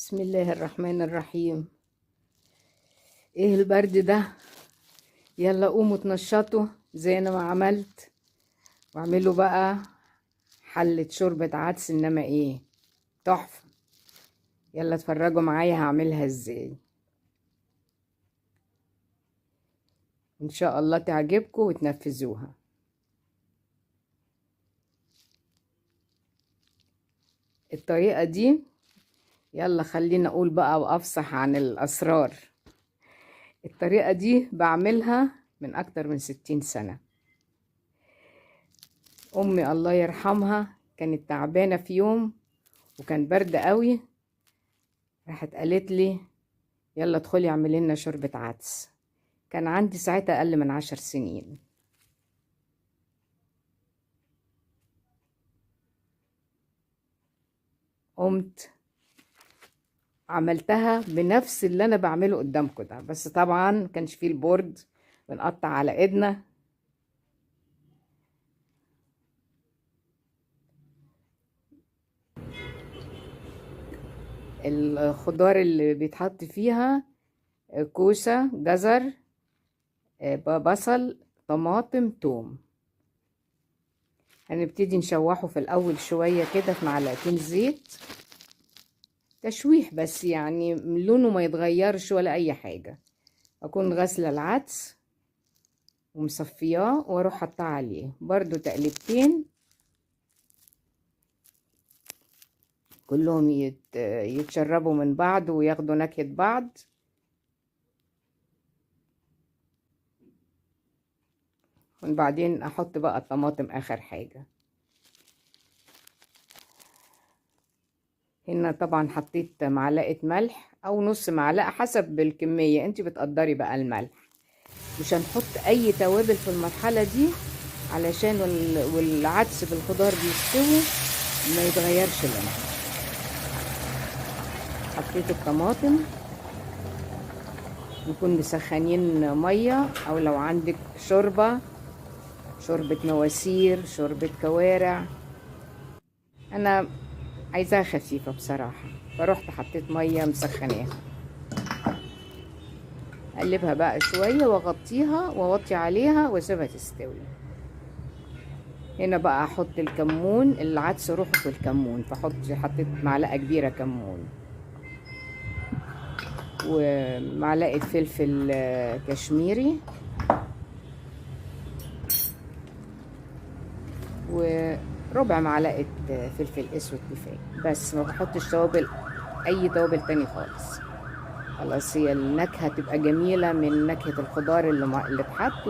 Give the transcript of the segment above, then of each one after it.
بسم الله الرحمن الرحيم. ايه البرد ده؟ يلا قوموا اتنشطوا زي انا ما عملت، واعملوا بقى حلة شوربة عدس، انما ايه تحفة. يلا اتفرجوا معايا هعملها ازاي، ان شاء الله تعجبكم وتنفذوها. الطريقة دي، يلا خلينا اقول بقى وافصح عن الاسرار. الطريقة دي بعملها من اكتر من 60 سنة. امي الله يرحمها كانت تعبانة في يوم وكان برد قوي، راحت قالت لي يلا ادخلي اعملي لنا شوربة عدس. كان عندي ساعتها اقل من 10 سنين. قمت عملتها بنفس اللي انا بعمله قدامكم ده، بس طبعا مكانش فيه البورد، بنقطع على ايدنا. الخضار اللي بيتحط فيها كوسة، جزر، بصل، طماطم، توم. هنبتدي نشوحه في الاول شوية كده في معلقتين زيت، تشويح بس، يعني لونه ما يتغيرش ولا اي حاجة. اكون غاسلة العدس ومصفياه واروح حطاه عليه برضو تقلبتين، كلهم يتشربوا من بعض وياخدوا نكهة بعض. وبعدين احط بقى الطماطم اخر حاجة. هنا طبعا حطيت معلقة ملح او نص معلقة حسب الكمية، انت بتقدري بقى الملح. مش هنحط اي توابل في المرحلة دي علشان والعدس بالخضار بيستوي ما يتغيرش لونه. حطيت الطماطم، نكون مسخنين مية، او لو عندك شوربة مواسير، شوربة كوارع. انا عايزاها خفيفة بصراحة، فروحت حطيت مية مسخناها. اقلبها بقى شوية واغطيها واوطي عليها واسيبها تستوي. هنا بقى احط الكمون، العدس روحه في الكمون، حطيت معلقة كبيرة كمون ومعلقة فلفل كشميري وربع معلقة فلفل اسود كفاية. بس ما بحطش توابل، اي توابل تاني خالص. خلاص، هي النكهة تبقى جميلة من نكهة الخضار اللي اتحط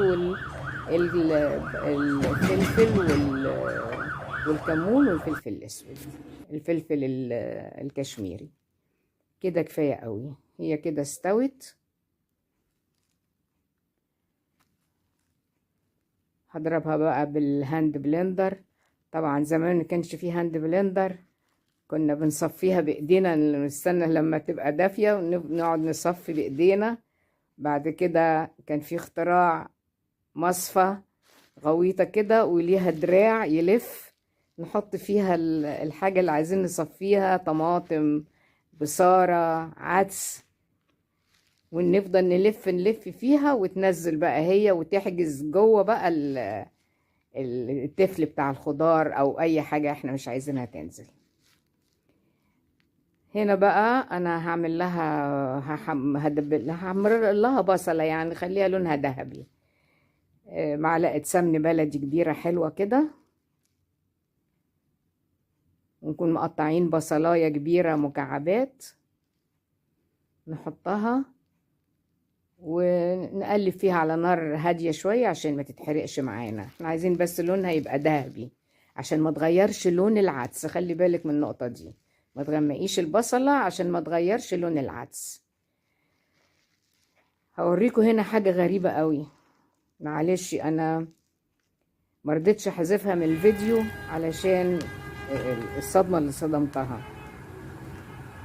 الفلفل والكمون والفلفل الاسود، الفلفل الكشميري. كده كفاية قوي، هي كده استوت. هضربها بقى بالهاند بلندر. طبعا زمان ما كانش فيه هاند بلندر، كنا بنصفيها بايدينا، نستنى لما تبقى دافية ونقعد نصفي بايدينا. بعد كده كان في اختراع مصفى غويطة كده وليها دراع يلف، نحط فيها الحاجة اللي عايزين نصفيها، طماطم، بصارة، عدس، ونفضل نلف فيها وتنزل بقى هي وتحجز جوه بقى التفل بتاع الخضار او اي حاجة احنا مش عايزينها تنزل. هنا بقى انا هعمل لها هحمر لها بصلة، يعني خليها لونها ذهبي. معلقة سمن بلدي كبيرة حلوة كده، ونكون مقطعين بصلاية كبيرة مكعبات، نحطها ونقلب فيها على نار هادية شوية عشان ما تتحرقش معانا. احنا عايزين بس لونها يبقى ذهبي عشان ما تغيرش لون العدس. خلي بالك من النقطة دي، ما تغمقيش البصلة عشان ما تغيرش لون العدس. هوريكم هنا حاجة غريبة قوي، معلش انا مرضتش احذفها من الفيديو علشان الصدمة اللي صدمتها.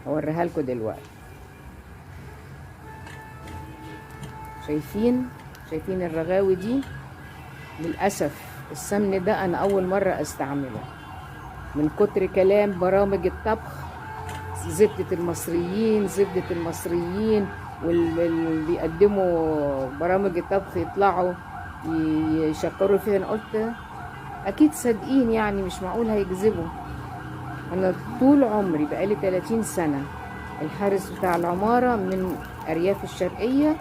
هوريها لكم دلوقتي. شايفين الرغاوي دي؟ للأسف السمن ده أنا أول مرة أستعمله، من كتر كلام برامج الطبخ زبدة المصريين، زبدة المصريين، واللي بيقدموا برامج الطبخ يطلعوا يشكروا فيها. انا قلت اكيد صادقين يعني، مش معقول هيكذبوا. انا طول عمري بقالي 30 سنة الحارس بتاع العمارة من ارياف الشرقية،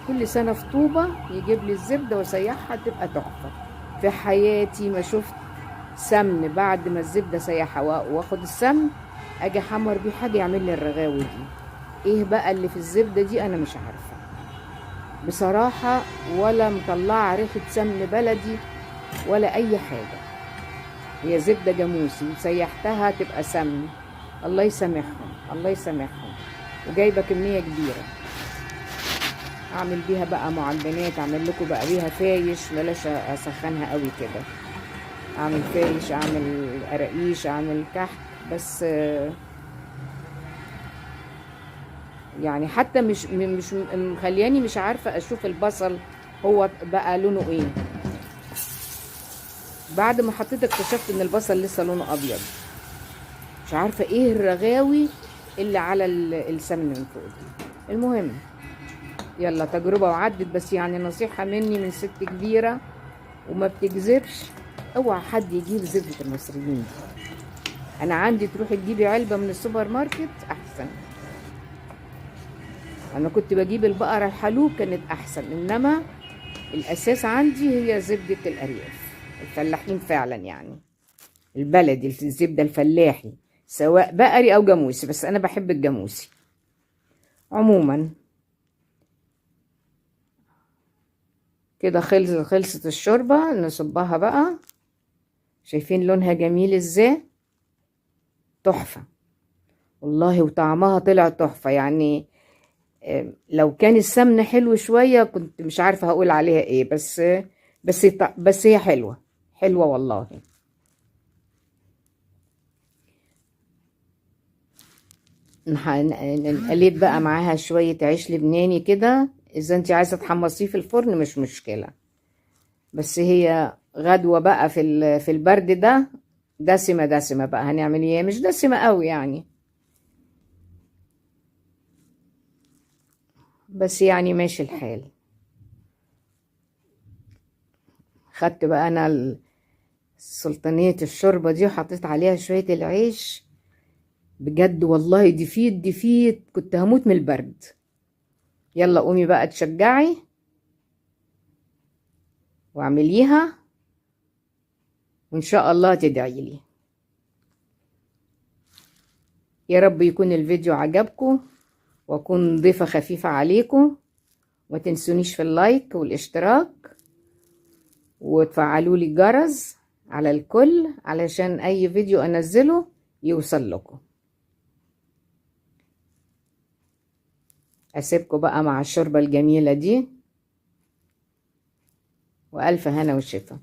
كل سنة في طوبة يجيب لي الزبدة وسيحها تبقى تحفة. في حياتي ما شفت سمن بعد ما الزبدة سيحها واخد السمن اجي احمر بيه حاجة يعمل لي الرغاوي دي. ايه بقى اللي في الزبدة دي؟ انا مش عارفة بصراحة، ولا مطلعة ريحة سمن بلدي ولا اي حاجة. هي زبدة جاموسي وسيحتها تبقى سمن. الله يسامحهم، الله يسامحهم. وجايبة كمية كبيرة اعمل بيها بقى معجنات، اعمل لكم بقى بيها فايش، بلاش اسخنها قوي كده. اعمل فايش، اعمل قراقيش، اعمل كحك. بس يعني حتى مش مخلياني مش عارفة اشوف البصل هو بقى لونه ايه. بعد ما حطيت اكتشفت ان البصل لسه لونه ابيض. مش عارفة ايه الرغاوي اللي على السمن من فوق دي. المهم يلا، تجربة وعدت. بس يعني نصيحة مني من ست كبيرة وما بتكذبش، اوعى حد يجيب زبدة المصريين دي. انا عندي تروحي تجيبي علبة من السوبر ماركت احسن. انا كنت بجيب البقرة الحلوب كانت احسن، انما الاساس عندي هي زبدة الارياف، الفلاحين فعلا يعني، البلدي، الزبدة الفلاحي، سواء بقري او جاموسي، بس انا بحب الجاموسي. عموما كده خلصت الشوربة، نصبها بقى. شايفين لونها جميل ازاي؟ تحفة والله، وطعمها طلع تحفة يعني. لو كان السمن حلو شوية كنت مش عارفة هقول عليها ايه، بس هي حلوة، حلوة والله. نقلب بقى معاها شوية عيش لبناني كده. اذا انت عايزة تحمصيه في الفرن مش مشكلة، بس هي غدوة بقى في البرد ده. دسمة دسمة بقى، هنعمل ايه؟ مش دسمة قوي يعني، بس يعني ماشي الحال. خدت بقى انا سلطانية الشوربة دي وحطيت عليها شوية العيش. بجد والله دفيت كنت هموت من البرد. يلا قومي بقى تشجعي واعمليها، وان شاء الله تدعي لي. يا رب يكون الفيديو عجبكم واكون ضيفة خفيفة عليكم. ما تنسونيش في اللايك والاشتراك، وتفعلوا لي الجرس على الكل علشان اي فيديو انزله يوصل لكم. اسيبكم بقى مع الشوربة الجميلة دي، والف هنا وشفا.